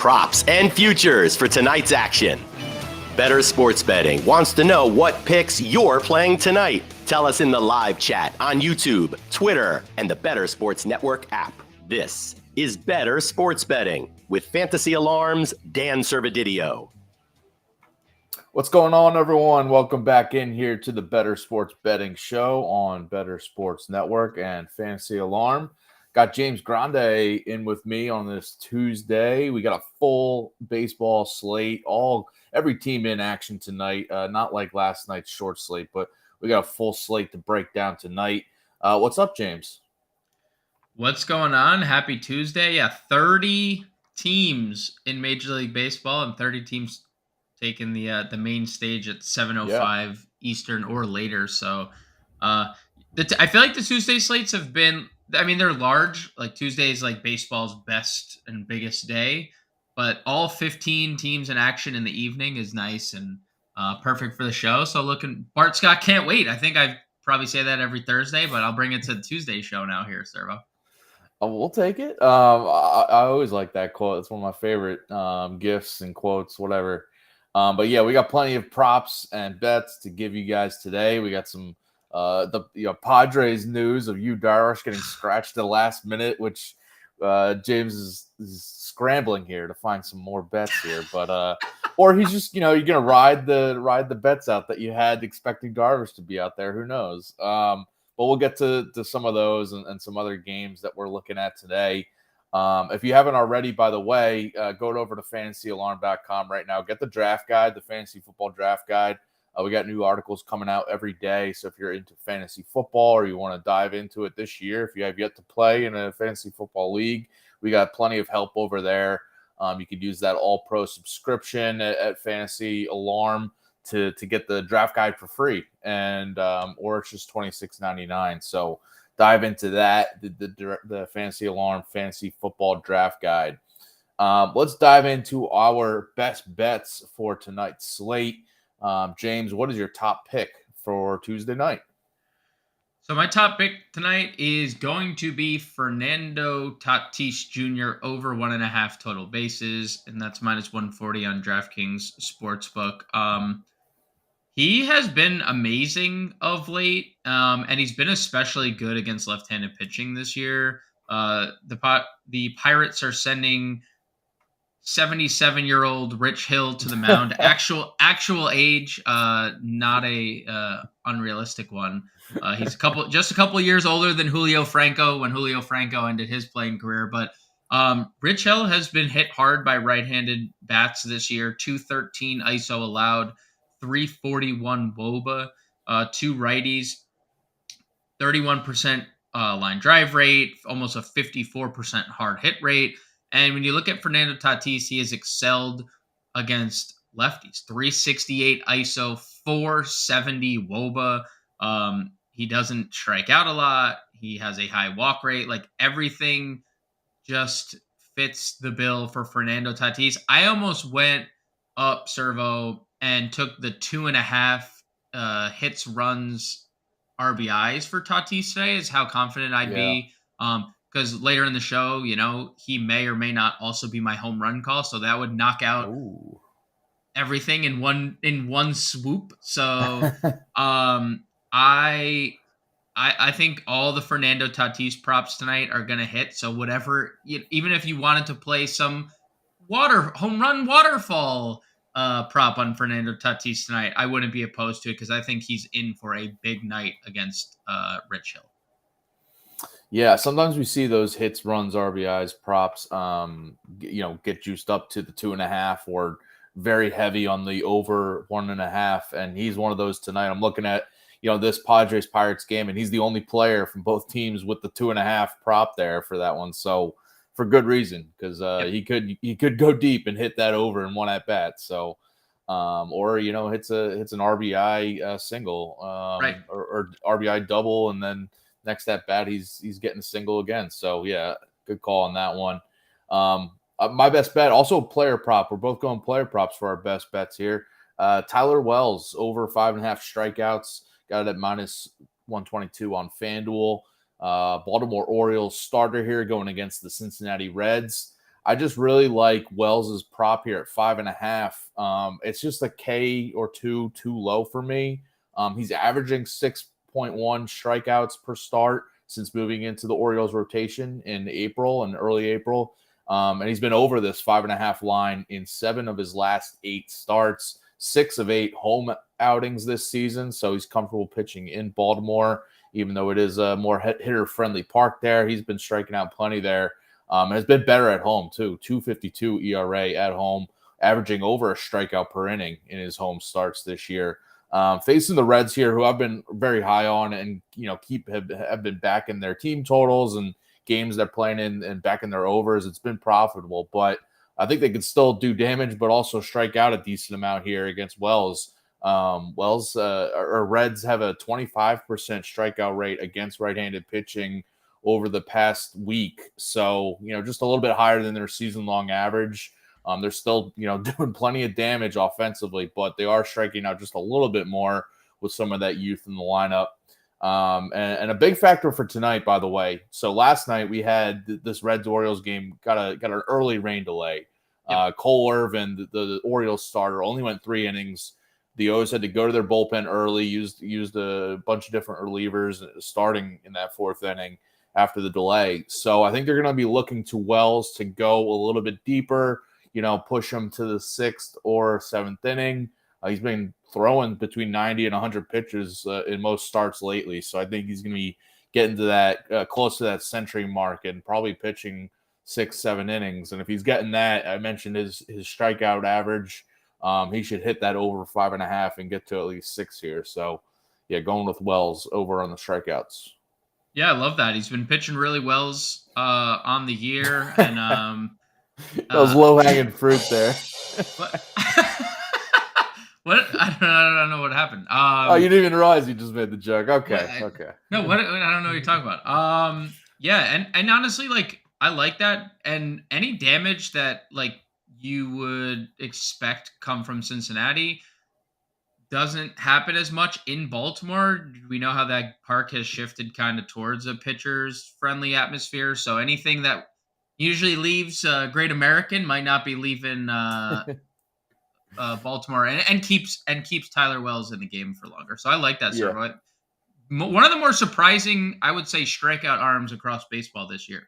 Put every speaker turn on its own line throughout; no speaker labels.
props, and futures for tonight's action. Bettor Sports Betting wants to know what picks you're playing tonight. Tell us in the live chat on YouTube, Twitter, and the Bettor Sports Network app. This is Bettor Sports Betting with Fantasy Alarm's Dan Servodidio.
What's going on, everyone? Welcome back in here to the Bettor Sports Betting Show on Bettor Sports Network and Fantasy Alarm. Got James Grande in with me on this Tuesday. We got a full baseball slate, every team in action tonight. Not like last night's short slate, but we got a full slate to break down tonight. What's up, James?
What's going on? Happy Tuesday. Yeah, 30 teams in Major League Baseball and 30 teams taking the main stage at 7:05 Eastern or later. So I feel like the Tuesday slates have been, they're large. Like Tuesday is like baseball's best and biggest day, but all 15 teams in action in the evening is nice and perfect for the show. So Bart Scott can't wait. I think I probably say that every Thursday, but I'll bring it to the Tuesday show now here, Servo.
We'll take it. I always like that quote. It's one of my favorite gifts and quotes, whatever. But yeah, we got plenty of props and bets to give you guys today. We got some Padres news of Yu Darvish getting scratched at the last minute, which James is scrambling here to find some more bets here. But or he's just you're gonna ride the bets out that you had expecting Darvish to be out there. Who knows? But we'll get to some of those and some other games that we're looking at today. If you haven't already, by the way, go over to fantasyalarm.com right now. Get the draft guide, the fantasy football draft guide. We got new articles coming out every day. So if you're into fantasy football or you want to dive into it this year, if you have yet to play in a fantasy football league, we got plenty of help over there. You could use that all-pro subscription at Fantasy Alarm to get the draft guide for free, and or it's just $26.99. So dive into that, the Fantasy Alarm Fantasy Football Draft Guide. Let's dive into our best bets for tonight's slate. James, what is your top pick for Tuesday night?
So my top pick tonight is going to be Fernando Tatis Jr. over 1.5 total bases, and that's minus 140 on DraftKings Sportsbook. He has been amazing of late, and he's been especially good against left-handed pitching this year. The Pirates are sending 77-year-old Rich Hill to the mound. actual age, not a unrealistic one. He's just a couple years older than Julio Franco when Julio Franco ended his playing career. But Rich Hill has been hit hard by right-handed bats this year. 213 ISO allowed, 341 WOBA, two righties, 31% line drive rate, almost a 54% hard hit rate. And when you look at Fernando Tatis, he has excelled against lefties. 368 ISO, 470 WOBA. He doesn't strike out a lot. He has a high walk rate. Like everything just fits the bill for Fernando Tatis. I almost went up, Servo, and took the 2.5 hits, runs, RBIs for Tatis today is how confident I'd be. Because later in the show, he may or may not also be my home run call. So that would knock out everything in one swoop. So I think all the Fernando Tatis props tonight are going to hit. So whatever, even if you wanted to play some home run waterfall prop on Fernando Tatis tonight, I wouldn't be opposed to it because I think he's in for a big night against Rich Hill.
Yeah, sometimes we see those hits, runs, RBIs, props, get juiced up to the 2.5 or very heavy on the over 1.5. And he's one of those tonight. I'm looking at, this Padres Pirates game, and he's the only player from both teams with the 2.5 prop there for that one. So for good reason, because he could go deep and hit that over in one at bat. So, or hits an RBI single,
right,
or RBI double, and then next at bat he's getting a single again. So yeah, good call on that one. My best bet, also player prop. We're both going player props for our best bets here. Tyler Wells over 5.5 strikeouts. Got it at minus 122 on FanDuel. Baltimore Orioles starter here going against the Cincinnati Reds. I just really like Wells's prop here at 5.5. It's just a K or two too low for me. He's averaging 6.1 strikeouts per start since moving into the Orioles rotation in April and early April. And he's been over this 5.5 line in 7 of his last 8 starts, 6 of 8 home outings this season. So he's comfortable pitching in Baltimore, even though it is a more hitter-friendly park there. He's been striking out plenty there. And has been better at home, too. 2.52 ERA at home, averaging over a strikeout per inning in his home starts this year. Facing the Reds here, who I've been very high on and, have been back in their team totals and games they're playing in and back in their overs. It's been profitable, but I think they could still do damage, but also strike out a decent amount here against Wells. Reds have a 25% strikeout rate against right-handed pitching over the past week. So, just a little bit higher than their season-long average. They're still, doing plenty of damage offensively, but they are striking out just a little bit more with some of that youth in the lineup. And a big factor for tonight, by the way. So last night we had this Reds-Orioles game, got an early rain delay. Yep. Cole Irvin, the Orioles starter, only went 3 innings. The O's had to go to their bullpen early, used a bunch of different relievers starting in that 4th inning after the delay. So I think they're going to be looking to Wells to go a little bit deeper, push him to the 6th or 7th inning. He's been throwing between 90 and 100 pitches in most starts lately. So I think he's going to be getting to that close to that century mark and probably pitching 6-7 innings. And if he's getting that, I mentioned his strikeout average. He should hit that over 5.5 and get to at least 6 here. So yeah, going with Wells over on the strikeouts.
Yeah, I love that. He's been pitching really well on the year, and
that was low-hanging fruit there.
What? I don't know what happened.
You didn't even realize you just made the joke. Okay, okay.
No, what? I don't know what you're talking about. Yeah, and honestly, like, I like that, and any damage that like you would expect come from Cincinnati doesn't happen as much in Baltimore. We know how that park has shifted kind of towards a pitcher's friendly atmosphere. So anything that usually leaves Great American might not be leaving Baltimore, and keeps Tyler Wells in the game for longer. So I like that. Yeah. One of the more surprising, I would say, strikeout arms across baseball this year.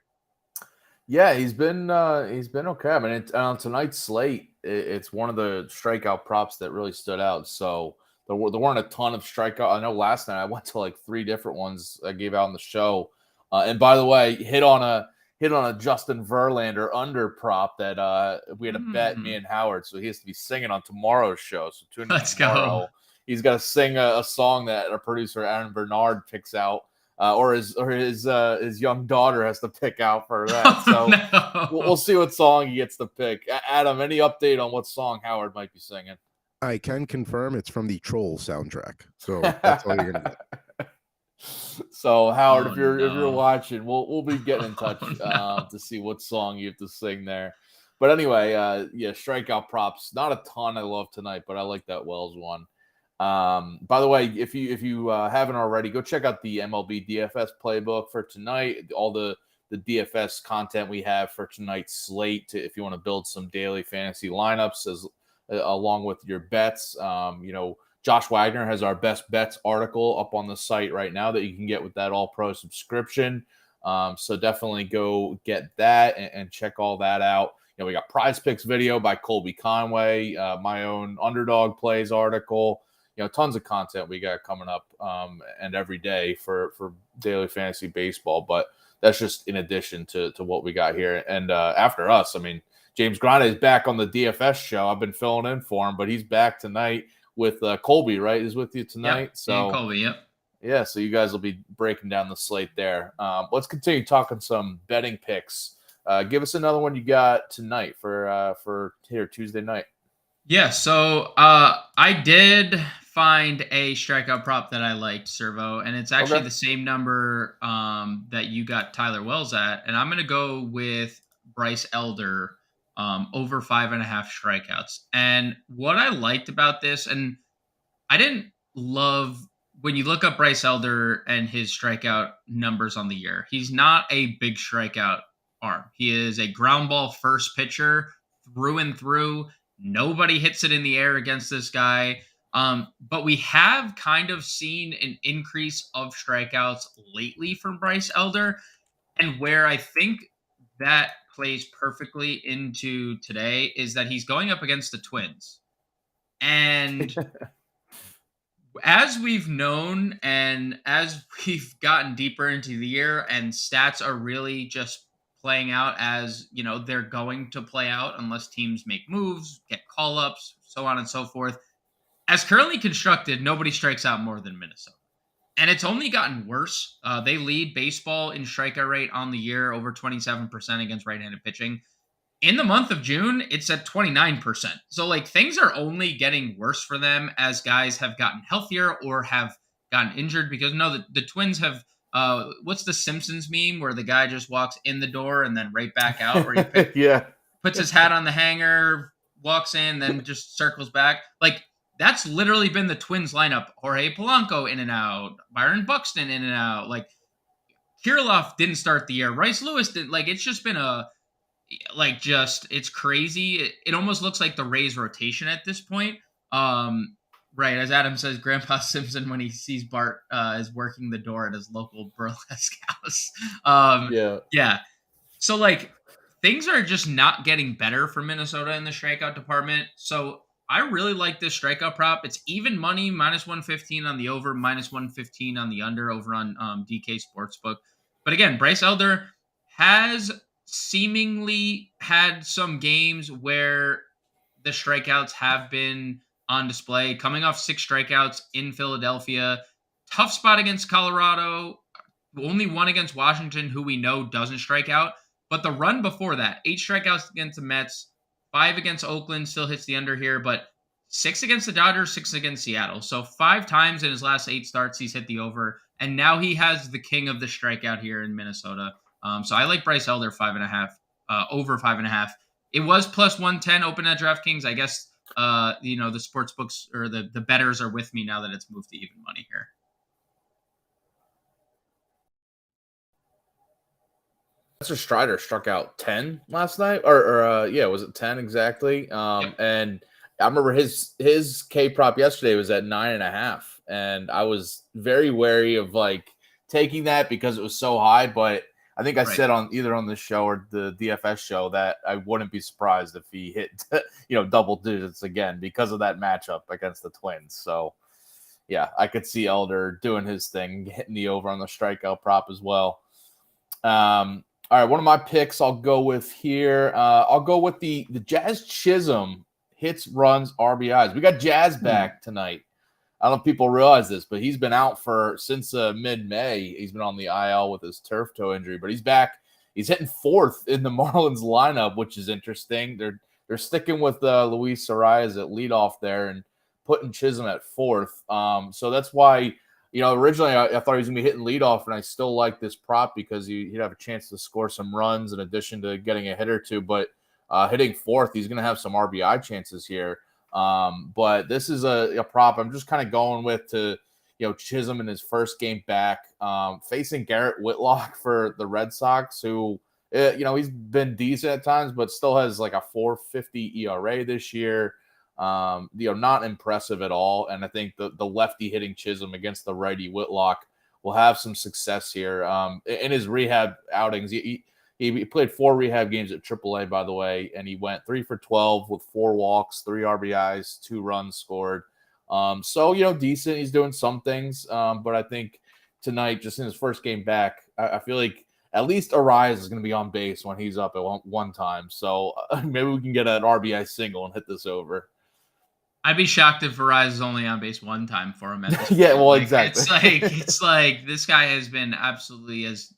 Yeah, he's been okay. I mean, on tonight's slate, it's one of the strikeout props that really stood out. So there weren't a ton of strikeout. I know last night I went to like 3 different ones I gave out on the show. And by the way, hit on a Justin Verlander under prop that we had a bet, me and Howard. So he has to be singing on tomorrow's show. So tune in tomorrow. Go. He's got to sing a song that our producer Aaron Bernard picks out. Or his young daughter has to pick out for that. So we'll see what song he gets to pick. Adam, any update on what song Howard might be singing?
I can confirm it's from the Troll soundtrack. So that's all you're gonna get.
So Howard, if you're watching, we'll be getting in touch to see what song you have to sing there. But anyway, strikeout props. Not a ton I love tonight, but I like that Wells one. By the way, if you haven't already, go check out the MLB DFS playbook for tonight. All the DFS content we have for tonight's slate if you want to build some daily fantasy lineups along with your bets. Josh Wagner has our best bets article up on the site right now that you can get with that All Pro subscription. So definitely go get that and check all that out. We got Prize Picks video by Colby Conway, my own Underdog Plays article. Tons of content we got coming up and every day for daily fantasy baseball. But that's just in addition to what we got here. And after us, I mean, James Grande is back on the DFS show. I've been filling in for him, but he's back tonight with Colby, right? He's with you tonight. Yep. So
Colby, yep.
Yeah, so you guys will be breaking down the slate there. Let's continue talking some betting picks. Give us another one you got tonight for here Tuesday night.
Yeah, so I did find a strikeout prop that I liked, Servo, and it's actually the same number that you got Tyler Wells at, and I'm going to go with Bryce Elder over 5.5 strikeouts. And what I liked about this, and I didn't love when you look up Bryce Elder and his strikeout numbers on the year, he's not a big strikeout arm. He is a ground ball first pitcher through and through. Nobody hits it in the air against this guy. But we have kind of seen an increase of strikeouts lately from Bryce Elder. And where I think that plays perfectly into today is that he's going up against the Twins. And as we've known and as we've gotten deeper into the year and stats are really just playing out as, they're going to play out unless teams make moves, get call-ups, so on and so forth. As currently constructed, nobody strikes out more than Minnesota. And it's only gotten worse. They lead baseball in strikeout rate on the year, over 27% against right-handed pitching. In the month of June, it's at 29%. So, things are only getting worse for them as guys have gotten healthier or have gotten injured. Because, no, the Twins have, what's the Simpsons meme where the guy just walks in the door and then right back out? Where he puts his hat on the hanger, walks in, then just circles back. That's literally been the Twins lineup. Jorge Polanco in and out. Byron Buxton in and out. Kirilloff didn't start the year. Rice Lewis did. It's just been it's crazy. It almost looks like the Rays rotation at this point. Right. As Adam says, Grandpa Simpson, when he sees Bart is working the door at his local burlesque house. Yeah. So things are just not getting better for Minnesota in the strikeout department. So I really like this strikeout prop. It's even money, -115 on the over, -115 on the under over on DK Sportsbook. But again, Bryce Elder has seemingly had some games where the strikeouts have been on display, coming off 6 strikeouts in Philadelphia. Tough spot against Colorado. Only one against Washington, who we know doesn't strike out. But the run before that, 8 strikeouts against the Mets, 5 against Oakland, still hits the under here, but 6 against the Dodgers, 6 against Seattle. So 5 times in his last 8 starts, he's hit the over. And now he has the king of the strikeout here in Minnesota. So I like Bryce Elder 5.5, over 5.5. It was +110 open at DraftKings. I guess, the sports books or the bettors are with me now that it's moved to even money here.
Spencer Strider struck out 10 last night, or was it 10 exactly?
Yep.
And I remember his K prop yesterday was at 9.5, and I was very wary of taking that because it was so high. But I think I said on either on this show or the DFS show that I wouldn't be surprised if he hit double digits again because of that matchup against the Twins. So yeah, I could see Elder doing his thing, hitting the over on the strikeout prop as well. All right, one of my picks I'll go with here. I'll go with the Jazz Chisholm hits, runs, RBIs. We got Jazz back tonight. I don't know if people realize this, but he's been out since mid-May. He's been on the IL with his turf toe injury, but he's back. He's hitting 4th in the Marlins lineup, which is interesting. They're sticking with Luis Arias at leadoff there and putting Chisholm at 4th. So that's why. Originally I thought he was going to be hitting leadoff, and I still like this prop because he'd have a chance to score some runs in addition to getting a hit or two. But hitting 4th, he's going to have some RBI chances here. But this is a prop I'm just kind of going with to, Chisholm in his first game back, facing Garrett Whitlock for the Red Sox, who, he's been decent at times, but still has a 4.50 ERA this year. Not impressive at all. And I think the lefty hitting Chisholm against the righty Whitlock will have some success here. In his rehab outings, he played 4 rehab games at AAA, by the way, and he went 3 for 12 with 4 walks, 3 RBIs, 2 runs scored. So, decent. He's doing some things. But I think tonight, just in his first game back, I feel like at least Arias is going to be on base when he's up at one time. So maybe we can get an RBI single and hit this over.
I'd be shocked if Arias is only on base 1 time for him at this point.
Yeah, well, exactly.
It's like this guy has been absolutely as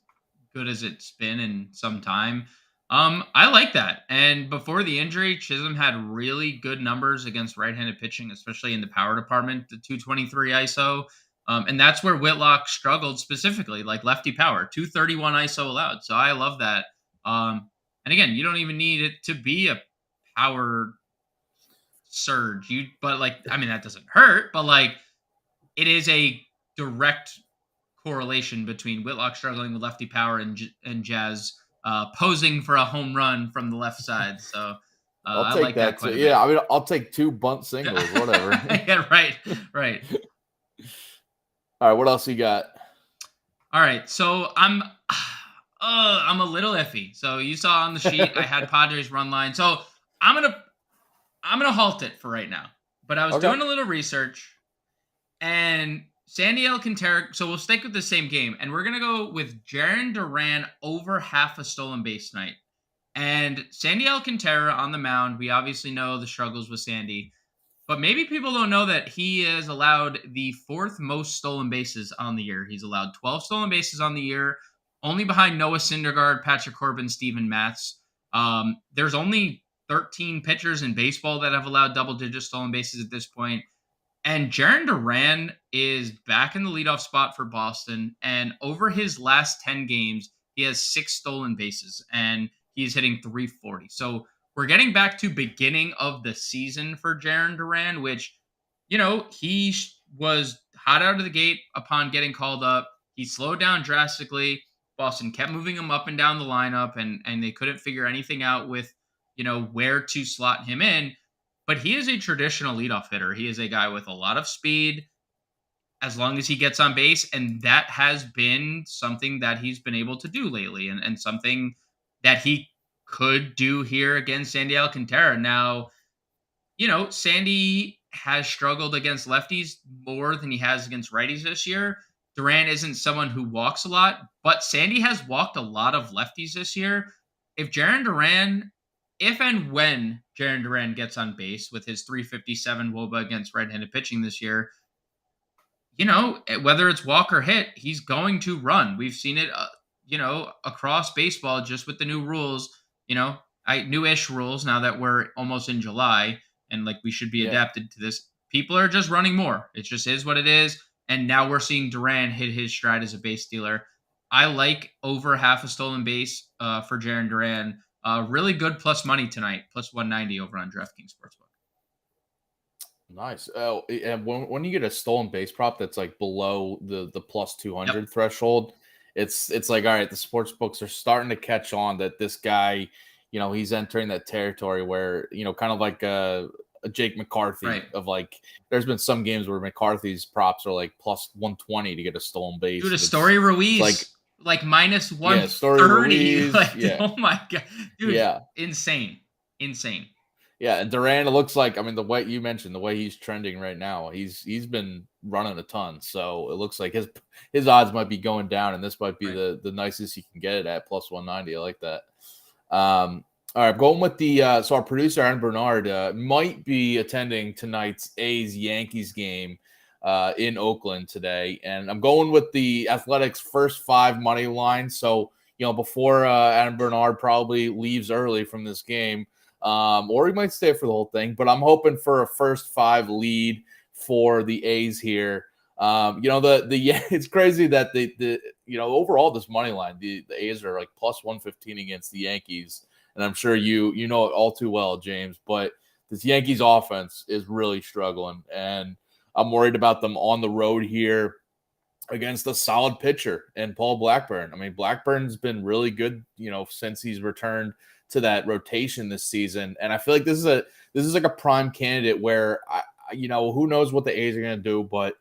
good as it's been in some time. I like that. And before the injury, Chisholm had really good numbers against right-handed pitching, especially in the power department, the 223 ISO. And that's where Whitlock struggled specifically, lefty power, 231 ISO allowed. So I love that. And again, you don't even need it to be a power surge, that doesn't hurt, but it is a direct correlation between Whitlock struggling with lefty power and Jazz posing for a home run from the left side. So
I'll
I
take
like that
that
quite
too.
a bit.
Yeah, I mean, I'll take 2 bunt singles, whatever.
Yeah, right, right.
All right, what else you got?
All right, so I'm a little iffy. So you saw on the sheet I had Padres run line. So I'm gonna I'm gonna halt it for right now. But I was
Okay.
doing a little research, and Sandy Alcantara. So we'll stick with the same game, and we're gonna go with Jaron Duran over half a stolen base tonight. And Sandy Alcantara on the mound. We obviously know the struggles with Sandy. But maybe people don't know that he is allowed the fourth most stolen bases on the year. He's allowed 12 stolen bases on the year, only behind Noah Syndergaard, Patrick Corbin, Steven Matz. There's only 13 pitchers in baseball that have allowed double-digit stolen bases at this point. And Jaron Duran is back in the leadoff spot for Boston. And over his last 10 games, he has 6 stolen bases and he's hitting 340. So we're getting back to beginning of the season for Jaron Duran, which, he was hot out of the gate upon getting called up. He slowed down drastically. Boston kept moving him up and down the lineup, and they couldn't figure anything out with, where to slot him in. But he is a traditional leadoff hitter. He is a guy with a lot of speed as long as he gets on base. And that has been something that he's been able to do lately, and something that he could do here against Sandy Alcantara. Now, Sandy has struggled against lefties more than he has against righties this year. Duran isn't someone who walks a lot, but Sandy has walked a lot of lefties this year. If and when Jaron Duran gets on base with his 357 WOBA against right-handed pitching this year, whether it's walk or hit, he's going to run. We've seen it, across baseball just with the new rules, newish rules now that we're almost in July and like we should be adapted to this. People are just running more. It just is what it is. And now we're seeing Duran hit his stride as a base stealer. I like over half a stolen base for Jaron Duran. Really good plus money tonight, plus 190 over on DraftKings Sportsbook.
Nice. Oh, and when you get a stolen base prop that's like below the plus 200 threshold, it's like, all right, the sports books are starting to catch on that this guy, he's entering that territory where, kind of like a Jake McCarthy of like, there's been some games where McCarthy's props are like plus 120 to get a stolen base.
Dude, Story Ruiz, like minus 130. Oh my God. Dude, insane.
Yeah, and Duran, it looks like, the way you mentioned, the way he's trending right now, he's been running a ton. So it looks like his odds might be going down, and this might be the nicest you can get it at plus 190. I like that. All right, going with the so our producer Aaron Bernard might be attending tonight's A's-Yankees game in Oakland today, and I'm going with the Athletics first 5 money line. So before Aaron Bernard probably leaves early from this game, or he might stay for the whole thing, but I'm hoping for a first 5 lead for the A's here. It's crazy that the overall this money line, the A's are like plus 115 against the Yankees. And I'm sure you know it all too well, James, but this Yankees offense is really struggling. And I'm worried about them on the road here against a solid pitcher and Paul Blackburn. Blackburn's been really good, since he's returned to that rotation this season. And I feel like this is like a prime candidate where who knows what the A's are going to do, but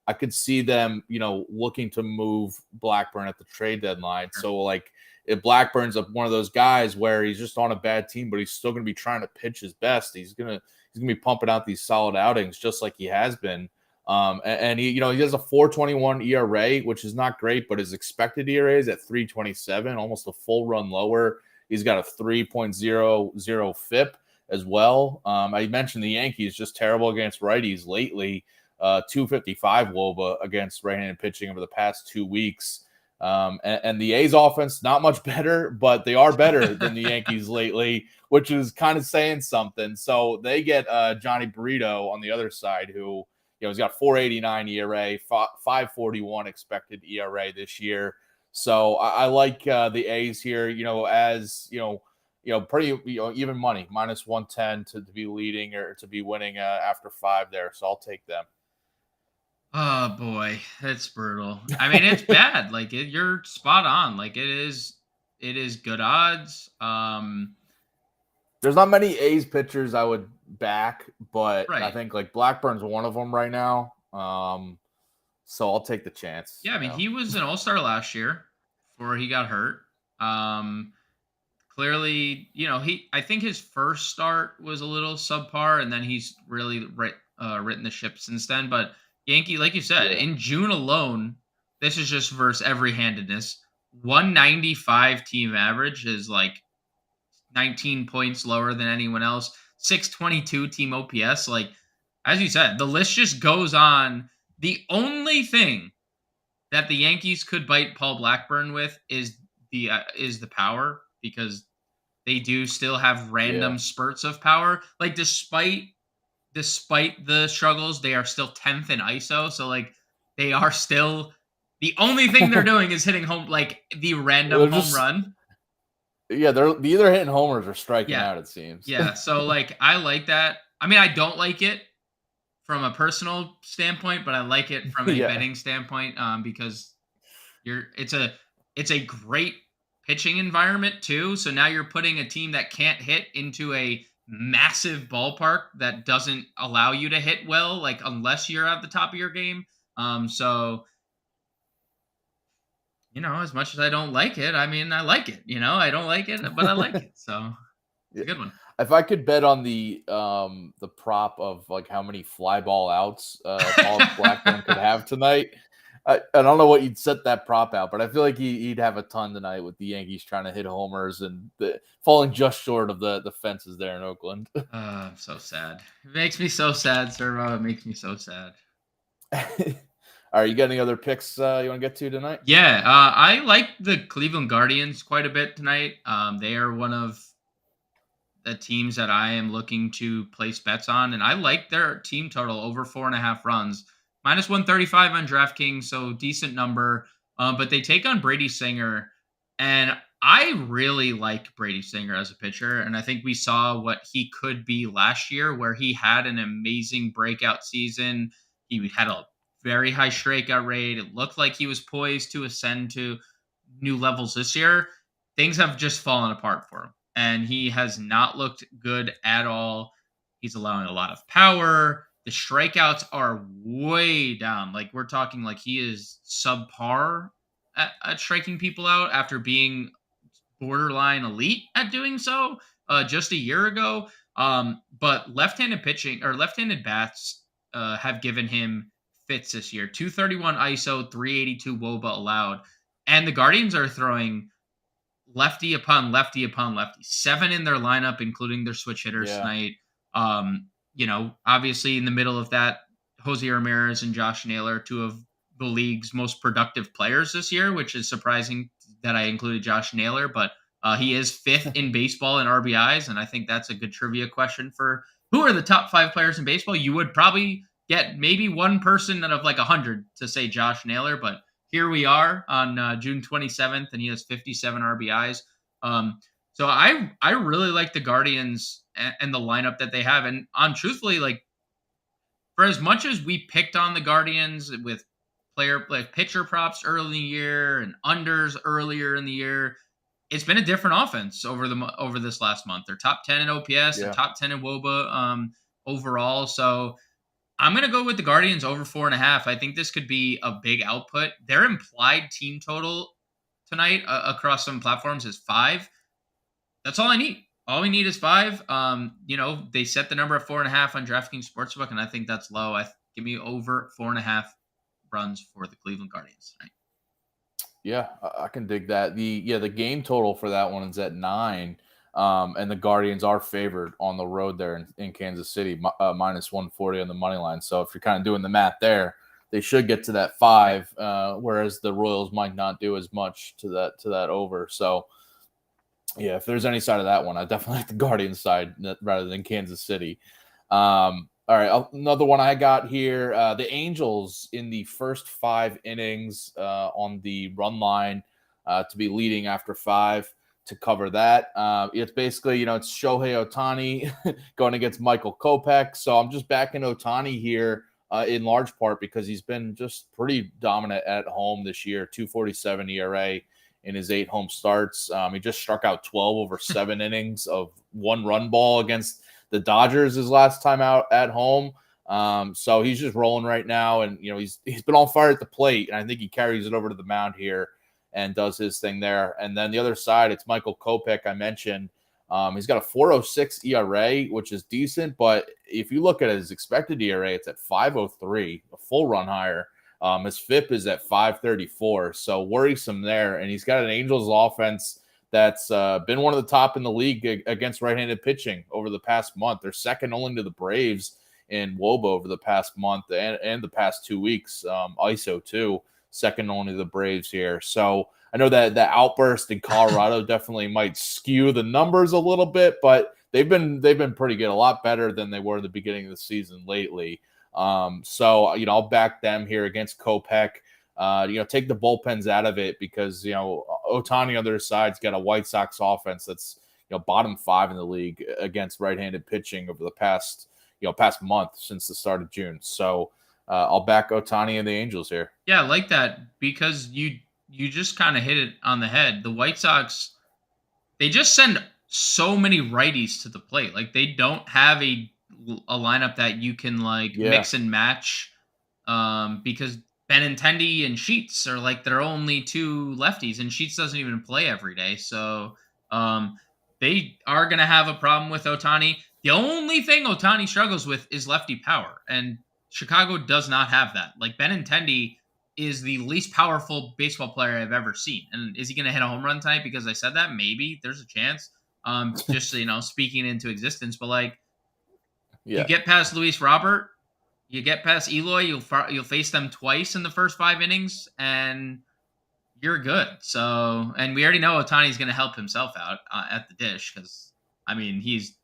I could see them, looking to move Blackburn at the trade deadline. So like, if Blackburn's one of those guys where he's just on a bad team, but he's still going to be trying to pitch his best, he's gonna be pumping out these solid outings just like he has been. And he has a 4.21 ERA, which is not great, but his expected ERA is at 3.27, almost a full run lower. He's got a 3.00 FIP as well. I mentioned the Yankees just terrible against righties lately. 255 WOBA against right-handed pitching over the past 2 weeks. And the A's offense, not much better, but they are better than the Yankees lately, which is kind of saying something. So they get Johnny Burrito on the other side, who, he's got 4.89 ERA, 5.41 expected ERA this year. So I like the A's here, as, pretty, even money, minus 110 to be leading or to be winning after 5 there. So I'll take them.
Oh boy, that's brutal. It's bad. You're spot on. It is it is good odds.
There's not many A's pitchers I would back, but I
Right.
think like Blackburn's one of them right now. So I'll take the chance.
Yeah, I mean, he was an all-star last year before he got hurt. Clearly, I think his first start was a little subpar, and then he's really written the ship since then. But Yankee, like you said,
Yeah.
in June alone, this is just versus every handedness. 195 team average is like 19 points lower than anyone else. 622 team OPS. Like, as you said, the list just goes on. The only thing that the Yankees could bite Paul Blackburn with is the power, because they do still have random spurts of power. Like, despite the struggles, they are still 10th in ISO. So like, they are still, the only thing they're doing is hitting the random home run.
Yeah, they're either hitting homers or striking out, it seems.
Yeah, so like, I like that. I mean, I don't like it from a personal standpoint, but I like it from a betting standpoint, because it's a great pitching environment too. So now you're putting a team that can't hit into a massive ballpark that doesn't allow you to hit well, like, unless you're at the top of your game. So as much as I don't like it, I mean, I like it. I don't like it, but I like it. So it's a good one.
If I could bet on the prop of like how many fly ball outs Paul Blackburn could have tonight, I don't know what you'd set that prop out, but I feel like he'd have a ton tonight with the Yankees trying to hit homers and falling just short of the fences there in Oakland.
I'm so sad. It makes me so sad, Servo. It makes me so sad.
All right, you got any other picks you want to get to tonight?
Yeah, I like the Cleveland Guardians quite a bit tonight. They are one of the teams that I am looking to place bets on, and I like their team total over 4.5 runs. Minus 135 on DraftKings, so decent number. But they take on Brady Singer, and I really like Brady Singer as a pitcher, and I think we saw what he could be last year, where he had an amazing breakout season. He had a very high strikeout rate. It looked like he was poised to ascend to new levels this year. Things have just fallen apart for him, and he has not looked good at all. He's allowing a lot of power. The strikeouts are way down. Like, we're talking like he is subpar at striking people out after being borderline elite at doing so just a year ago. But left-handed pitching or left-handed bats have given him fits this year. 231 ISO, 382 WOBA allowed. And the Guardians are throwing lefty upon lefty upon lefty. 7 in their lineup, including their switch hitters tonight. Obviously in the middle of that, Jose Ramirez and Josh Naylor, 2 of the league's most productive players this year, which is surprising that I included Josh Naylor, but he is 5th in baseball in RBIs, and I think that's a good trivia question for who are the top 5 players in baseball. You would probably get maybe one person out of like 100 to say Josh Naylor, but here we are on June 27th, and he has 57 RBIs. So I really like the Guardians and the lineup that they have. And truthfully, like, for as much as we picked on the Guardians with pitcher props early in the year and unders earlier in the year, it's been a different offense over this last month. They're top 10 in OPS and top 10 in WOBA overall. So I'm going to go with the Guardians over 4.5. I think this could be a big output. Their implied team total tonight across some platforms is 5. That's all I need. All we need is 5. They set the number at 4.5 on DraftKings Sportsbook, and I think that's low. Give me over 4.5 runs for the Cleveland Guardians tonight. Yeah,
I can dig that. The game total for that one is at 9. And the Guardians are favored on the road there in Kansas City, minus 140 on the money line. So if you're kind of doing the math there, they should get to that 5, whereas the Royals might not do as much to that over. So yeah, if there's any side of that one, I definitely like the Guardians side rather than Kansas City. All right, another one I got here. The Angels in the first 5 innings on the run line to be leading after 5. To cover that, it's basically, it's Shohei Ohtani going against Michael Kopech. So I'm just backing Ohtani here in large part because he's been just pretty dominant at home this year. 2.47 ERA in his 8 home starts. He just struck out 12 over 7 innings of 1 run ball against the Dodgers his last time out at home. So he's just rolling right now, and he's been on fire at the plate, and I think he carries it over to the mound here and does his thing there. And then the other side, it's Michael Kopech, I mentioned. He's got a 4.06 ERA, which is decent, but if you look at his expected ERA, it's at 5.03, a full run higher. His FIP is at 5.34, so worrisome there. And he's got an Angels offense that's been one of the top in the league against right-handed pitching over the past month. They're second only to the Braves in WOBA over the past month and the past 2 weeks. ISO too, second only to the Braves here. So I know that outburst in Colorado definitely might skew the numbers a little bit, but they've been pretty good, a lot better than they were at the beginning of the season lately. So I'll back them here against Kopech. Take the bullpens out of it because Ohtani on their side's got a White Sox offense that's bottom 5 in the league against right-handed pitching over the past month since the start of June. So I'll back Ohtani and the Angels here.
Yeah, I like that because you just kind of hit it on the head. The White Sox, they just send so many righties to the plate. Like they don't have a lineup that you can mix and match because Benintendi and Sheets are like their only 2 lefties, and Sheets doesn't even play every day. So they are going to have a problem with Ohtani. The only thing Ohtani struggles with is lefty power, and Chicago does not have that. Like Benintendi is the least powerful baseball player I've ever seen. And is he going to hit a home run tonight because I said that? Maybe. There's a chance. Just speaking into existence. But you get past Luis Robert, you get past Eloy, you'll face them twice in the first 5 innings, and you're good. So, and we already know Ohtani's going to help himself out at the dish because, he's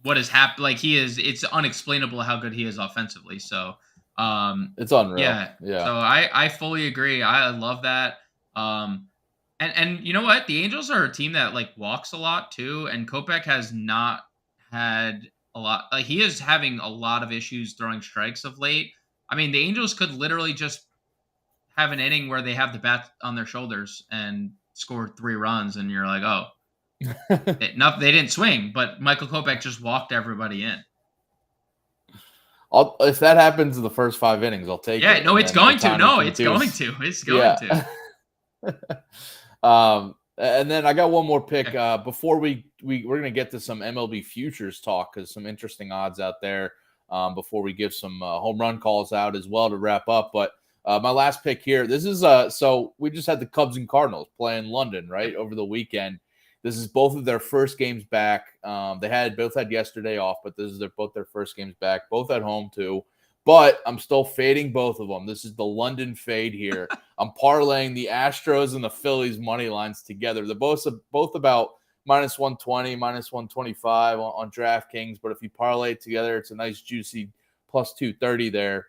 what has happened. It's unexplainable how good he is offensively. So,
it's unreal.
Yeah. So I fully agree. I love that. And you know what? The Angels are a team that walks a lot too. And Kopech has not had a lot. He is having a lot of issues throwing strikes of late. The Angels could literally just have an inning where they have the bat on their shoulders and score 3 runs, and you're like, oh, they didn't swing, but Michael Kopech just walked everybody in.
If that happens in the first 5 innings, I'll take it.
Yeah, no, it's going to. No, it's going to. It's going
to. And then I got one more pick before we're going to get to some MLB futures talk because some interesting odds out there before we give some home run calls out as well to wrap up. But my last pick here, this is so we just had the Cubs and Cardinals play in London over the weekend. This is both of their first games back. They both had yesterday off, but this is both their first games back, both at home too. But I'm still fading both of them. This is the London fade here. I'm parlaying the Astros and the Phillies money lines together. They're both about -120, -125 on DraftKings. But if you parlay it together, it's a nice juicy +230 there.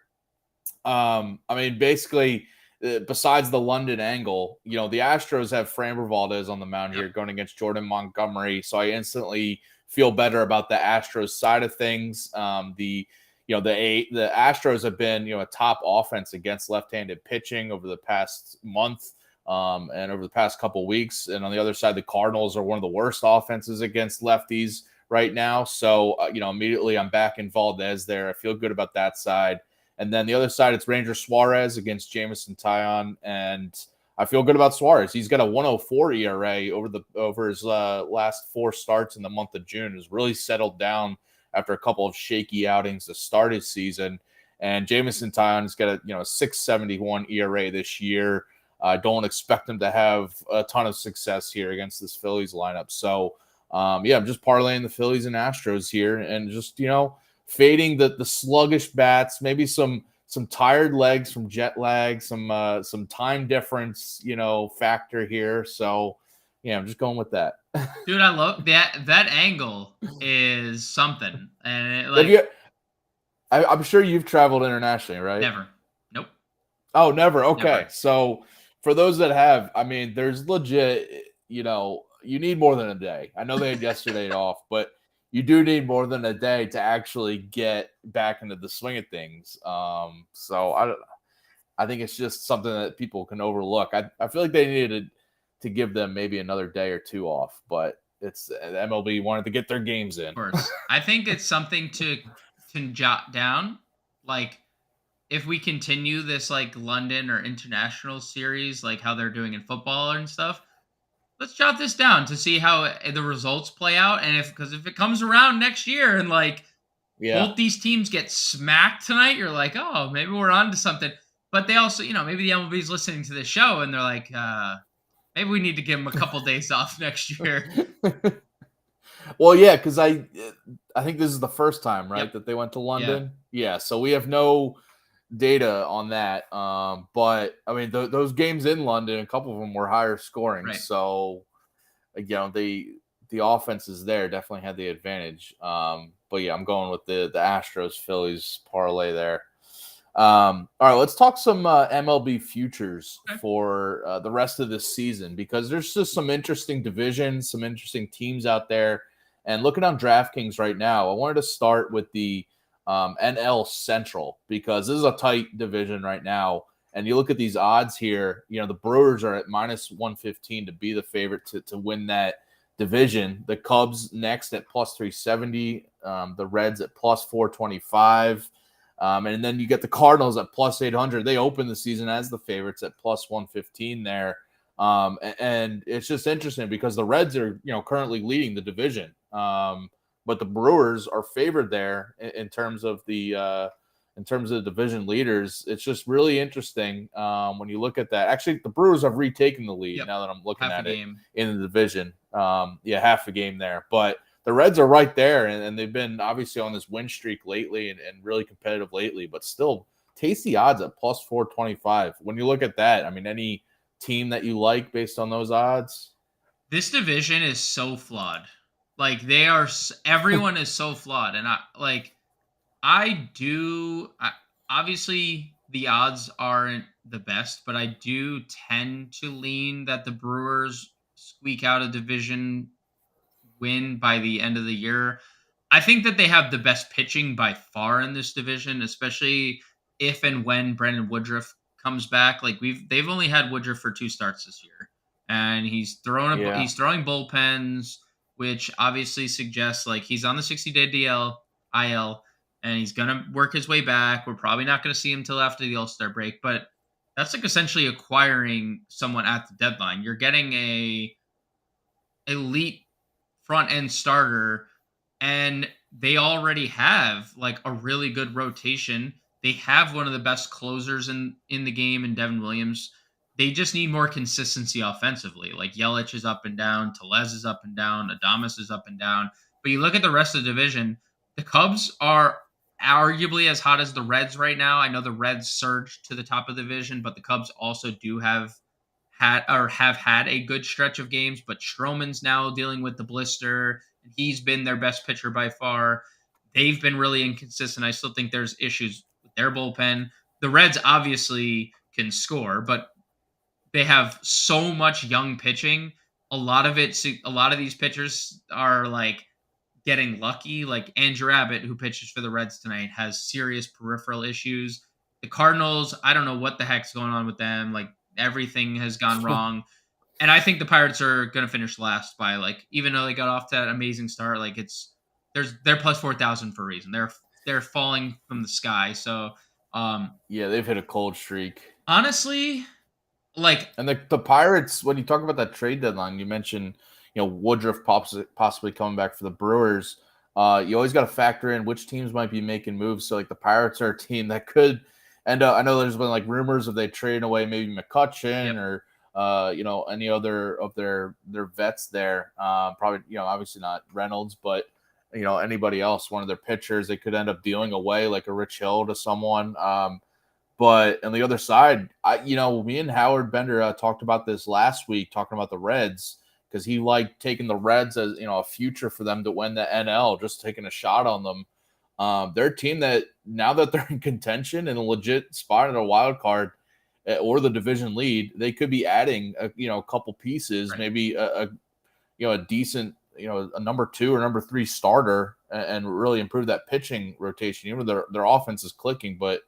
Basically, besides the London angle, the Astros have Framber Valdez on the mound here going against Jordan Montgomery. So I instantly feel better about the Astros side of things. The Astros have been, a top offense against left-handed pitching over the past month and over the past couple weeks. And on the other side, the Cardinals are one of the worst offenses against lefties right now. So, immediately I'm back in Valdez there. I feel good about that side. And then the other side, it's Ranger Suarez against Jameson Taillon, and I feel good about Suarez. He's got a 104 ERA over his last 4 starts in the month of June. Has really settled down after a couple of shaky outings to start his season. And Jameson Taillon's got a 6.71 ERA this year. I don't expect him to have a ton of success here against this Phillies lineup. So, I'm just parlaying the Phillies and Astros here, and just fading the sluggish bats, maybe some tired legs from jet lag, some time difference, factor here. So, I'm just going with that.
Dude, I love that. That angle is something. And
I'm sure you've traveled internationally, right?
Never. Nope.
Oh, never. Okay.
Never.
So for those that have, there's legit, you need more than a day. I know they had yesterday off, but you do need more than a day to actually get back into the swing of things. So I think it's just something that people can overlook. I feel like they needed to give them maybe another day or two off, but it's MLB wanted to get their games in.
Of course. I think it's something to jot down. Like, if we continue this like London or international series, like how they're doing in football and stuff, let's jot this down to see how the results play out. And because if it comes around next year and like
Yeah.
both these teams get smacked tonight, you're like, oh, maybe we're on to something. But they also, maybe the MLB is listening to this show and they're like, maybe we need to give them a couple days off next year.
Well, yeah, because I think this is the first time, right,
Yep.
that they went to London. Yeah, so we have no data on that. But I mean, those games in London, a couple of them were higher scoring.
Right.
So, the offense is there, definitely had the advantage. But yeah, I'm going with the Astros Phillies parlay there. All right, let's talk some MLB futures for the rest of this season, because there's just some interesting divisions, some interesting teams out there. And looking on DraftKings right now, I wanted to start with the NL Central, because this is a tight division right now. And you look at these odds here, the Brewers are at minus 115 to be the favorite to win that division. The Cubs next at plus 370, the Reds at plus 425. And then you get the Cardinals at plus 800. They open the season as the favorites at plus 115 there. And it's just interesting because the Reds are, currently leading the division. But the Brewers are favored there in terms of the division leaders. It's just really interesting when you look at that. Actually, the Brewers have retaken the lead now that I'm looking at it in the division. Half a game there. But the Reds are right there, and they've been obviously on this win streak lately and really competitive lately, but still tasty odds at plus 425. When you look at that, I mean, any team that you like based on those odds?
This division is so flawed. Like, everyone is so flawed. And obviously the odds aren't the best, but I do tend to lean that the Brewers squeak out a division win by the end of the year. I think that they have the best pitching by far in this division, especially if and when Brandon Woodruff comes back. Like, they've only had Woodruff for 2 starts this year, and he's throwing bullpens, which obviously suggests like he's on the 60-day IL, and he's gonna work his way back. We're probably not gonna see him till after the All-Star break, but that's like essentially acquiring someone at the deadline. You're getting a elite front end starter, and they already have like a really good rotation. They have one of the best closers in the game in Devin Williams. They just need more consistency offensively. Like, Yelich is up and down, Tellez is up and down, Adames is up and down. But you look at the rest of the division, the Cubs are arguably as hot as the Reds right now. I know the Reds surged to the top of the division, but the Cubs also do have had a good stretch of games. But Stroman's now dealing with the blister, and he's been their best pitcher by far. They've been really inconsistent. I still think there's issues with their bullpen. The Reds obviously can score, but they have so much young pitching. A lot of these pitchers are like getting lucky. Like Andrew Abbott, who pitches for the Reds tonight, has serious peripheral issues. The Cardinals, I don't know what the heck's going on with them. Like, everything has gone wrong. And I think the Pirates are going to finish last by, like, even though they got off to that amazing start, like, they're plus 4,000 for a reason. They're falling from the sky. So,
they've hit a cold streak.
Honestly, like,
and the Pirates, when you talk about that trade deadline, you mentioned, Woodruff possibly coming back for the Brewers. You always got to factor in which teams might be making moves. So, like, the Pirates are a team that could end up. I know there's been like rumors of they trading away maybe McCutchen or any other of their vets there. Probably, obviously not Reynolds, but anybody else, one of their pitchers, they could end up dealing away like a Rich Hill to someone. But on the other side, me and Howard Bender talked about this last week, talking about the Reds, because he liked taking the Reds as a future for them to win the NL, just taking a shot on them. They're a team that, now that they're in contention and a legit spot in a wild card or the division lead, they could be adding a couple pieces, right. Maybe a decent a number 2 or number 3 starter and really improve that pitching rotation. Even their offense is clicking, but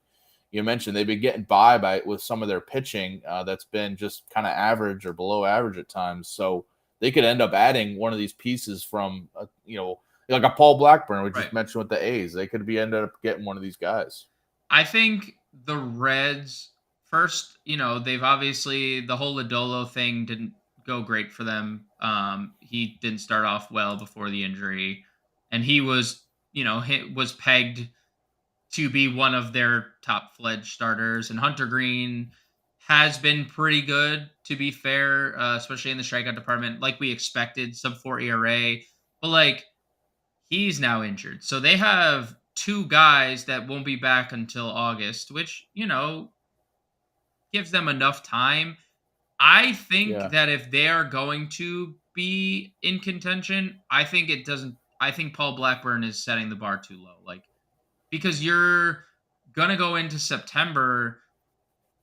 you mentioned they've been getting by with some of their pitching that's been just kind of average or below average at times. So they could end up adding one of these pieces from, like a Paul Blackburn, we just mentioned with the A's. They could be ended up getting one of these guys.
I think the Reds first, they've obviously the whole Lodolo thing didn't go great for them. He didn't start off well before the injury, and he was, was pegged to be one of their top fledged starters. And Hunter Green has been pretty good, to be fair, especially in the strikeout department, like we expected, sub-4 ERA. But like, he's now injured, so they have two guys that won't be back until August, which gives them enough time. I think that if they are going to be in contention, I think it doesn't. I think Paul Blackburn is setting the bar too low, like, because you're gonna go into September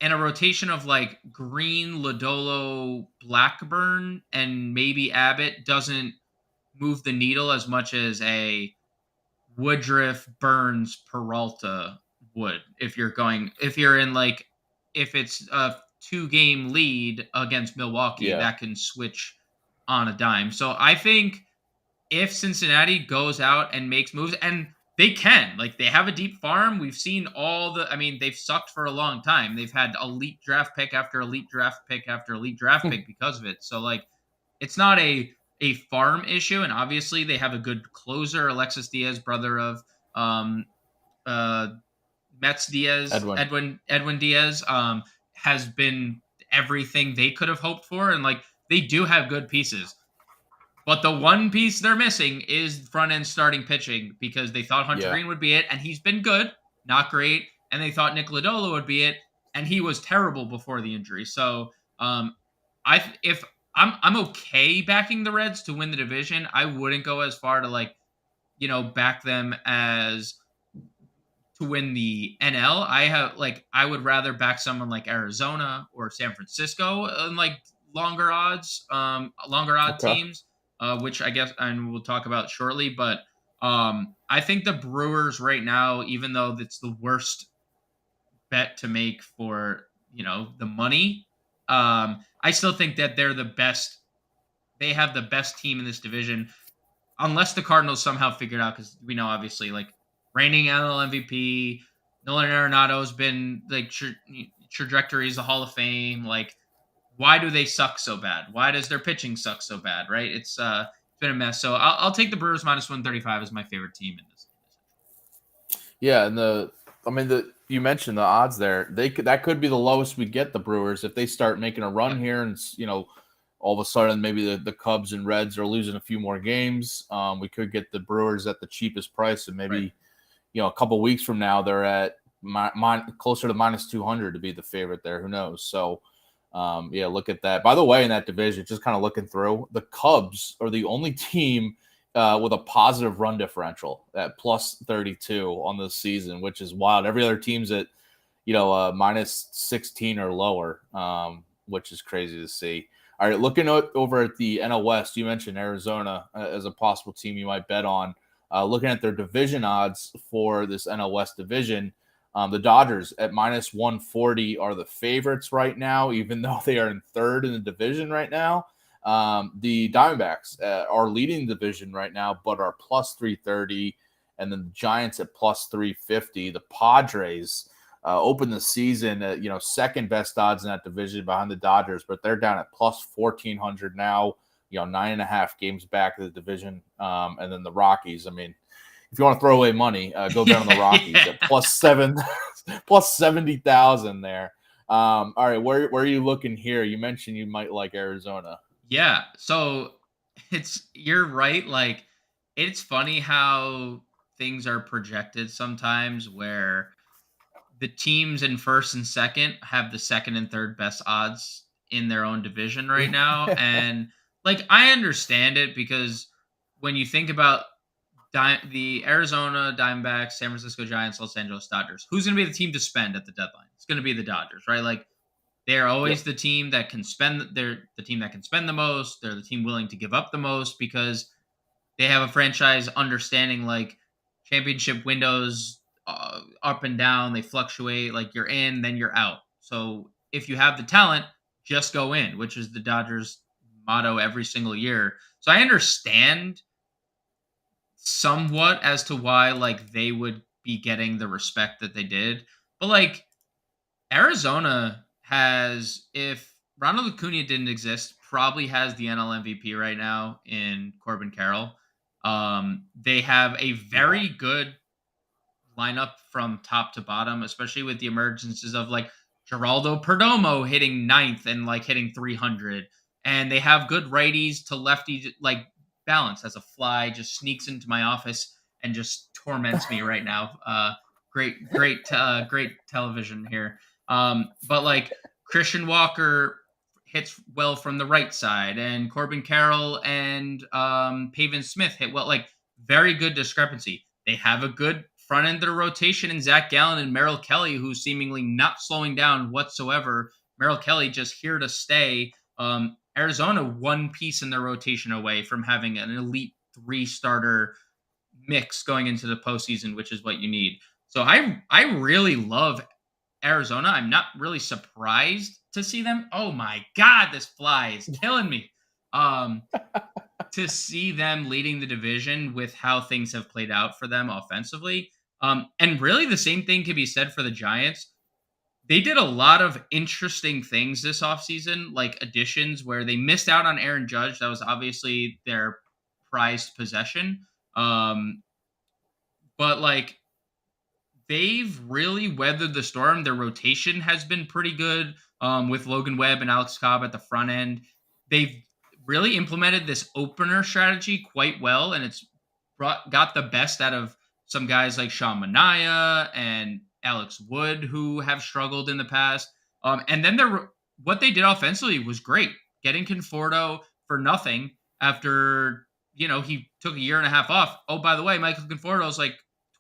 and a rotation of like Green, Lodolo, Blackburn, and maybe Abbott doesn't move the needle as much as a Woodruff, Burns, Peralta would. If it's a 2-game lead against Milwaukee, that can switch on a dime. So I think if Cincinnati goes out and makes moves, and they can, like, they have a deep farm. We've seen they've sucked for a long time. They've had elite draft pick after elite draft pick after elite draft pick because of it. So like, it's not a farm issue, and obviously they have a good closer, Alexis Diaz, brother of Mets Diaz, Edwin Diaz, has been everything they could have hoped for, and like, they do have good pieces. But the one piece they're missing is front-end starting pitching, because they thought Hunter Green would be it, and he's been good, not great. And they thought Nick Lodolo would be it, and he was terrible before the injury. So I'm okay backing the Reds to win the division. I wouldn't go as far to back them as to win the NL. I would rather back someone like Arizona or San Francisco in like longer odd teams, which I guess, and we'll talk about shortly. But I think the Brewers right now, even though it's the worst bet to make for the money, I still think that they're the best. They have the best team in this division, unless the Cardinals somehow figure it out. Because we know, obviously, like, reigning NL MVP, Nolan Arenado's been like trajectory is the Hall of Fame. Like, why do they suck so bad? Why does their pitching suck so bad? Right? It's been a mess. So I'll take the Brewers minus 135 as my favorite team in this.
Yeah, and you mentioned the odds there. That could be the lowest we get the Brewers if they start making a run here, and all of a sudden maybe the Cubs and Reds are losing a few more games. We could get the Brewers at the cheapest price, and maybe a couple weeks from now they're at closer to minus 200 to be the favorite there. Who knows? So look at that. By the way, in that division, just kind of looking through, the Cubs are the only team with a positive run differential at plus 32 on this season, which is wild. Every other team's at minus 16 or lower, which is crazy to see. All right, looking over at the NL West, you mentioned Arizona as a possible team you might bet on. Looking at their division odds for this NL West division, the Dodgers at minus 140 are the favorites right now, even though they are in third in the division right now. The Diamondbacks are leading the division right now, but are plus 330, and then the Giants at plus 350. The Padres opened the season at second best odds in that division behind the Dodgers, but they're down at plus 1,400 now. 9.5 games back of the division, and then the Rockies. I mean, if you want to throw away money, go bet on the Rockies at plus 70,000 there. All right, where are you looking here? You mentioned you might like Arizona.
Yeah, so you're right. Like, it's funny how things are projected sometimes, where the teams in first and second have the second and third best odds in their own division right now. And like, I understand it, because when you think about the Arizona Diamondbacks, San Francisco Giants, Los Angeles Dodgers, who's going to be the team to spend at the deadline? It's going to be the Dodgers, right? Like, they're always the team that can spend. They're the team that can spend the most. They're the team willing to give up the most, because they have a franchise understanding, like, championship windows up and down. They fluctuate. Like you're in, then you're out. So if you have the talent, just go in, which is the Dodgers' motto every single year. So I understand somewhat as to why like they would be getting the respect that they did. But like Arizona has, if Ronald Acuna didn't exist, probably has the NL MVP right now in Corbin Carroll. They have a very good lineup from top to bottom, especially with the emergences of like Geraldo Perdomo hitting ninth and like hitting 300. And they have good righties to lefty like balance as a fly just sneaks into my office and just torments me right now. Great television here. But like Christian Walker hits well from the right side, and Corbin Carroll and Pavin Smith hit well. Like very good discrepancy. They have a good front end of the rotation in Zach Gallen and Merrill Kelly, who's seemingly not slowing down whatsoever. Merrill Kelly just here to stay. Arizona one piece in their rotation away from having an elite 3-starter mix going into the postseason, which is what you need. So I really love Arizona. I'm not really surprised to see them. Oh my God, this fly is killing me. To see them leading the division with how things have played out for them offensively. And really the same thing can be said for the Giants. They did a lot of interesting things this offseason, like additions where they missed out on Aaron Judge. That was obviously their prized possession. But like they've really weathered the storm. Their rotation has been pretty good with Logan Webb and Alex Cobb at the front end. They've really implemented this opener strategy quite well, and it's got the best out of some guys like Sean Manaea and Alex Wood, who have struggled in the past. And then what they did offensively was great, getting Conforto for nothing after he took a year and a half off. Oh, by the way, Michael Conforto is like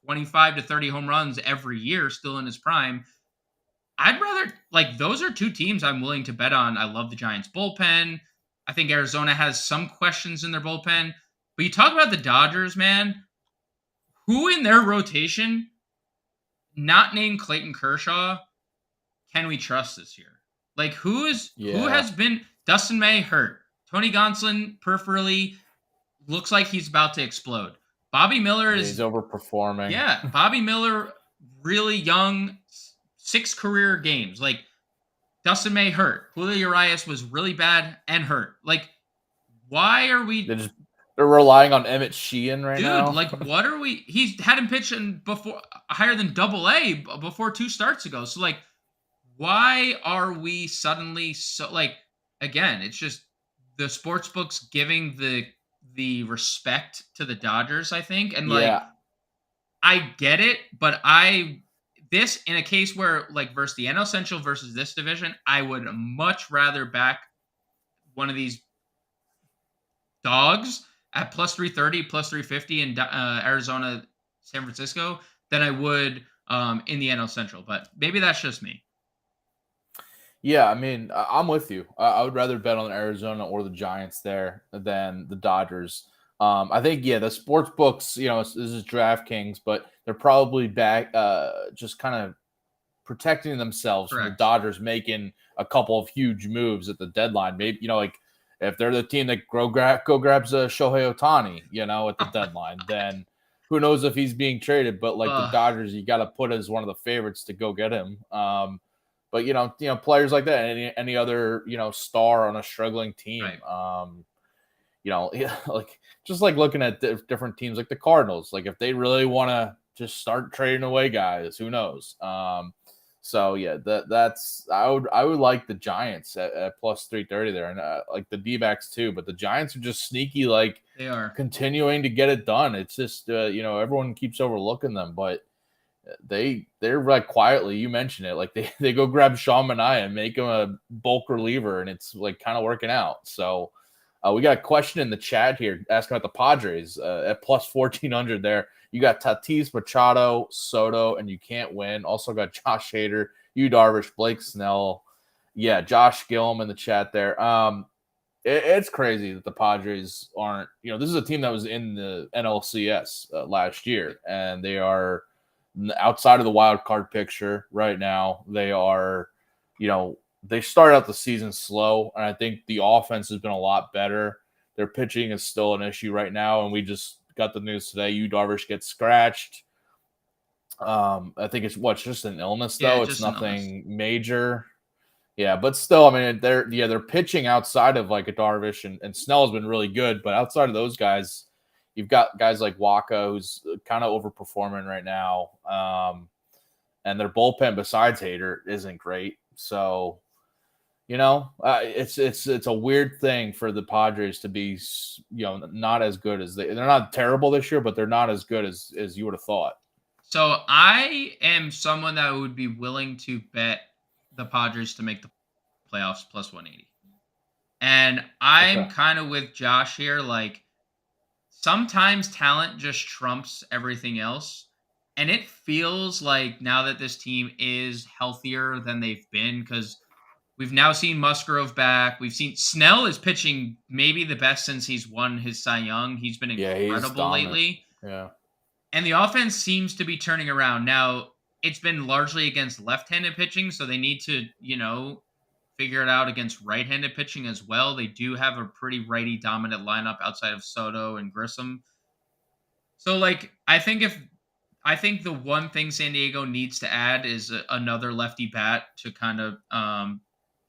25 to 30 home runs every year, still in his prime. I'd rather, like, those are two teams I'm willing to bet on. I love the Giants bullpen. I think Arizona has some questions in their bullpen. But you talk about the Dodgers, man. Who in their rotation, not named Clayton Kershaw, can we trust this year? Like, who has been Dustin May hurt? Tony Gonsolin peripherally looks like he's about to explode. Bobby Miller
he's overperforming.
Yeah, Bobby Miller, really young, 6 career games. Like, Dustin May hurt. Julio Urias was really bad and hurt. Like, why are we...
They're relying on Emmett Sheehan now.
Dude, like, what are we... He's had him pitching before higher than AA before 2 starts ago. So, like, why are we suddenly so... Like, again, it's just the sports books giving the respect to the Dodgers, I think. And, like, I get it, but this, in a case where, like, versus the NL Central versus this division, I would much rather back one of these dogs at plus 330, plus 350 in Arizona, San Francisco than I would in the NL Central. But maybe that's just me.
Yeah, I mean, I'm with you. I would rather bet on Arizona or the Giants there than the Dodgers. I think, the sports books, this is DraftKings, but they're probably back just kind of protecting themselves from the Dodgers making a couple of huge moves at the deadline. Maybe, like, if they're the team that go grabs Shohei Ohtani, at the deadline, then who knows if he's being traded. But, like, the Dodgers, you got to put as one of the favorites to go get him. But, players like that, any other, star on a struggling team, like, just like looking at different teams like the Cardinals, like if they really want to just start trading away guys, who knows? That's I would like the Giants at plus 330 there, and like the D-backs too. But the Giants are just sneaky, like
they are
continuing to get it done. It's just everyone keeps overlooking them, but they're like quietly. You mentioned it, like they go grab Sean Manaea and make him a bulk reliever, and it's like kind of working out. So. We got a question in the chat here asking about the Padres at plus 1,400 there. You got Tatis, Machado, Soto, and you can't win. Also got Josh Hader, Yu Darvish, Blake Snell. Yeah, Josh Gillum in the chat there. It's crazy that the Padres aren't, this is a team that was in the NLCS last year, and they are outside of the wild card picture right now, they are, they started out the season slow, and I think the offense has been a lot better. Their pitching is still an issue right now, and we just got the news today. Darvish gets scratched. I think it's just an illness though. It's nothing major. Yeah, but still, I mean, they're pitching outside of like a Darvish and Snell's been really good, but outside of those guys, you've got guys like Waka who's kind of overperforming right now, and their bullpen besides Hader isn't great. So, it's a weird thing for the Padres to be, not as good as they're not terrible this year, but they're not as good as you would have thought.
So I am someone that would be willing to bet the Padres to make the playoffs plus 180. And I'm kind of with Josh here. Like, sometimes talent just trumps everything else. And it feels like now that this team is healthier than they've been, because we've now seen Musgrove back. We've seen Snell is pitching maybe the best since he's won his Cy Young. He's been incredible lately.
Yeah.
And the offense seems to be turning around. Now, it's been largely against left-handed pitching, so they need to, figure it out against right-handed pitching as well. They do have a pretty righty-dominant lineup outside of Soto and Grissom. So, I think the one thing San Diego needs to add is another lefty bat to kind of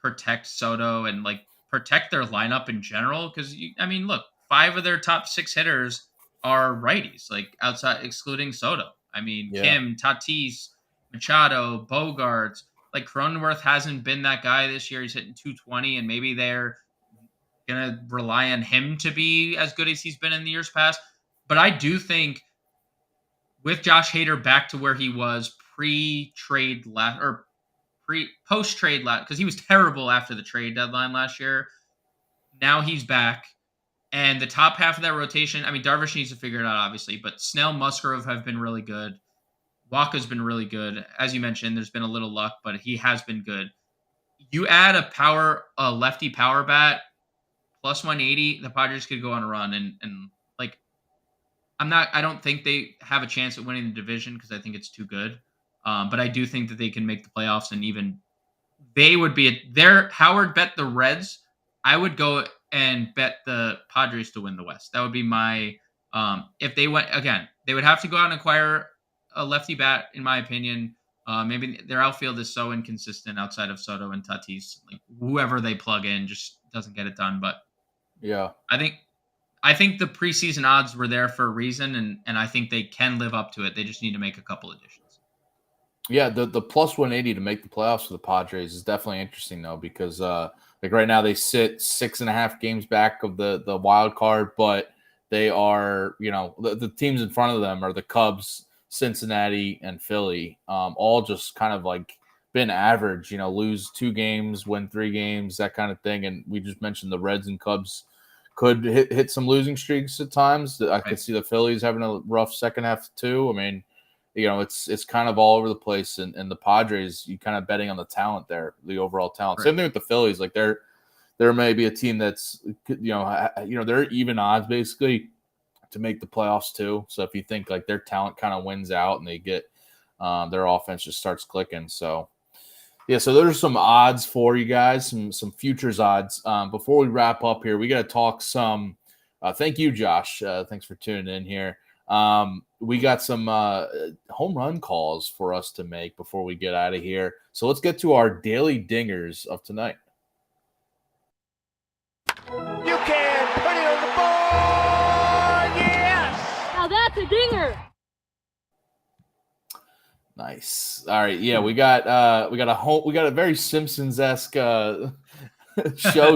protect Soto and, protect their lineup in general. Because, look, 5 of their top 6 hitters are righties, outside, excluding Soto. Kim, Tatis, Machado, Bogarts. Cronenworth hasn't been that guy this year. He's hitting 220, and maybe they're going to rely on him to be as good as he's been in the years past. But I do think with Josh Hader back to where he was post-trade last, because he was terrible after the trade deadline last year. Now he's back. And the top half of that rotation, Darvish needs to figure it out, obviously, but Snell, Musgrove have been really good. Waka's been really good. As you mentioned, there's been a little luck, but he has been good. You add a lefty power bat plus 180, the Padres could go on a run. And I don't think they have a chance at winning the division because I think it's too good. But I do think that they can make the playoffs, and even they would be Howard bet the Reds. I would go and bet the Padres to win the West. That would be my if they went again, they would have to go out and acquire a lefty bat, in my opinion. Maybe their outfield is so inconsistent outside of Soto and Tatis. Whoever they plug in just doesn't get it done. But
yeah,
I think the preseason odds were there for a reason, and I think they can live up to it. They just need to make a couple additions.
Yeah, the plus 180 to make the playoffs for the Padres is definitely interesting, though, because right now they sit 6.5 games back of the wild card, but they are, the teams in front of them are the Cubs, Cincinnati, and Philly, all just kind of been average, lose 2 games, win 3 games, that kind of thing. And we just mentioned the Reds and Cubs could hit some losing streaks at times. I could see the Phillies having a rough second half too. It's kind of all over the place, and the Padres, you kind of betting on the talent there, the overall talent. Right. Same thing with the Phillies. There may be a team that's they're even odds basically to make the playoffs too. So if you think their talent kind of wins out and they get their offense just starts clicking. So yeah, so there's some odds for you guys, some futures odds. Before we wrap up here, we got to talk some. Thank you, Josh. Thanks for tuning in here. We got some home run calls for us to make before we get out of here. So let's get to our daily dingers of tonight.
You can put it on the board. Yes.
Now that's a dinger.
Nice. All right. Yeah, we got a very Simpsons-esque show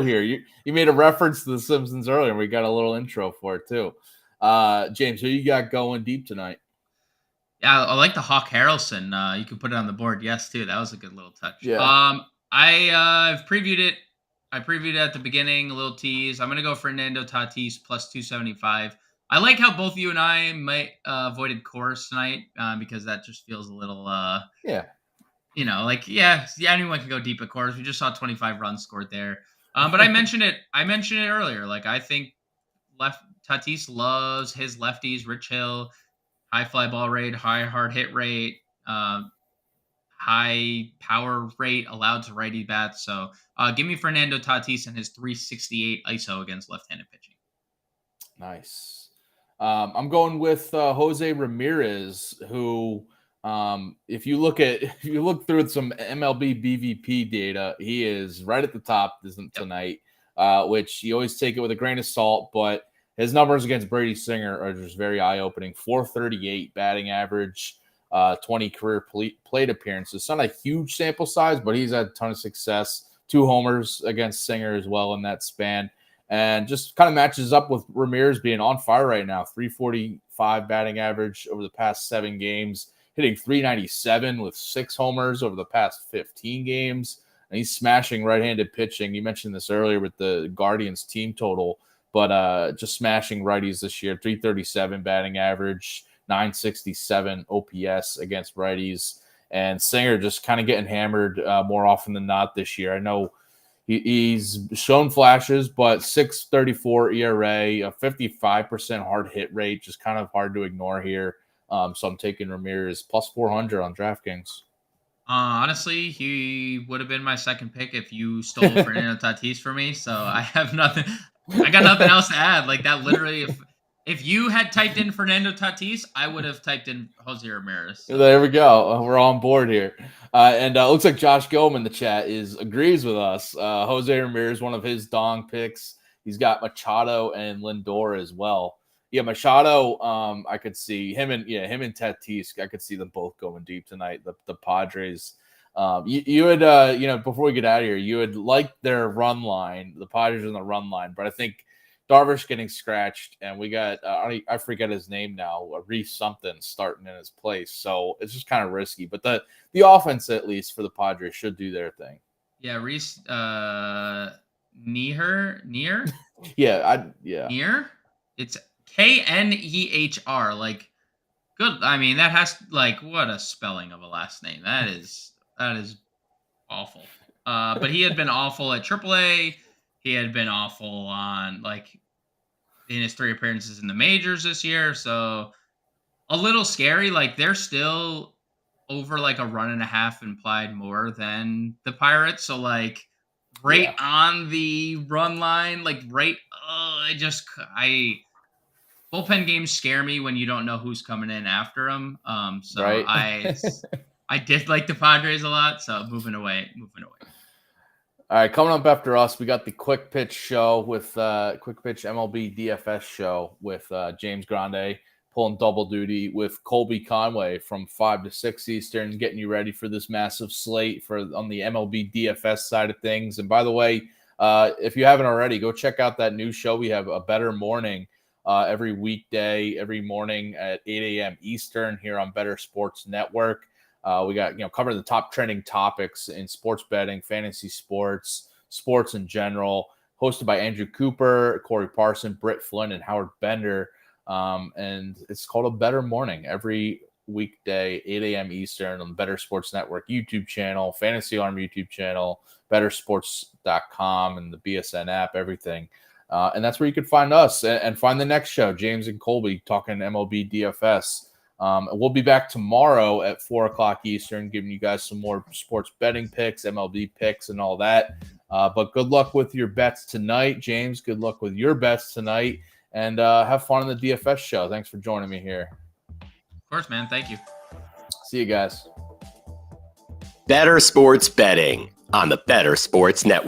here. You made a reference to the Simpsons earlier, and we got a little intro for it too. James, who you got going deep tonight?
Yeah, I like the Hawk Harrelson. You can put it on the board. Yes, too. That was a good little touch.
Yeah.
I've previewed it. I previewed it at the beginning, a little tease. I'm going to go Fernando Tatis plus 275. I like how both you and I might avoided Coors tonight because that just feels a little anyone can go deep at Coors. We just saw 25 runs scored there. But I mentioned it earlier. I think Tatis loves his lefties. Rich Hill high fly ball rate, high hard hit rate, high power rate allowed to righty bats. So give me Fernando Tatis and his 368 ISO against left-handed pitching.
Nice. I'm going with Jose Ramirez, who, if you look through some MLB BVP data, he is right at the top tonight, which you always take it with a grain of salt, but his numbers against Brady Singer are just very eye-opening. 438 batting average, 20 career plate appearances. It's not a huge sample size, but he's had a ton of success. 2 homers against Singer as well in that span. And just kind of matches up with Ramirez being on fire right now. 345 batting average over the past 7 games, hitting 397 with 6 homers over the past 15 games. And he's smashing right-handed pitching. You mentioned this earlier with the Guardians team total, but just smashing righties this year. 337 batting average, 967 OPS against righties. And Singer just kind of getting hammered more often than not this year. I know he's shown flashes, but 6.34 ERA, a 55% hard hit rate, just kind of hard to ignore here. So I'm taking Ramirez plus 400 on DraftKings.
Honestly, he would have been my second pick if you stole Fernando Tatis for me. So I have nothing. I got nothing else to add. Like that, literally, if you had typed in Fernando Tatis, I would have typed in Jose Ramirez. So.
There we go. We're on board here. And looks like Josh Gilman in the chat agrees with us. Jose Ramirez, one of his dong picks. He's got Machado and Lindor as well. Yeah, Machado, I could see him and Tatis. I could see them both going deep tonight. The Padres. You would, before we get out of here, you would like their run line. The Padres in the run line, but I think Darvish getting scratched, and we got I forget his name now, Reese something starting in his place. So it's just kind of risky. But the offense, at least for the Padres, should do their thing.
Yeah, Reese Neher.
Yeah.
Neher. It's Knehr. Like good. I mean, that has what a spelling of a last name. That is awful. But he had been awful at AAA. He had been awful on in his 3 appearances in the majors this year. So a little scary. They're still over a 1.5 implied more than the Pirates. So on the run line, bullpen games scare me when you don't know who's coming in after them. So right. I did like the Padres a lot. So moving away.
All right, coming up after us, we got the Quick Pitch show with Quick Pitch MLB DFS show with James Grande pulling double duty with Colby Conway from 5 to 6 Eastern, getting you ready for this massive slate on the MLB DFS side of things. And by the way, if you haven't already, go check out that new show. We have a Better Morning every weekday, every morning at 8 a.m. Eastern here on Better Sports Network. We got, cover the top trending topics in sports betting, fantasy sports in general, hosted by Andrew Cooper, Corey Parson, Britt Flynn, and Howard Bender. And it's called A Better Morning every weekday, 8 a.m. Eastern on the Better Sports Network YouTube channel, Fantasy Alarm YouTube channel, bettersports.com, and the BSN app, everything. And that's where you can find us and find the next show, James and Colby talking MLB DFS. We'll be back tomorrow at 4 o'clock Eastern, giving you guys some more sports betting picks, MLB picks, and all that. But good luck with your bets tonight, James. Good luck with your bets tonight, and have fun on the DFS show. Thanks for joining me here.
Of course, man. Thank you.
See you guys.
Better Sports Betting on the Better Sports Network.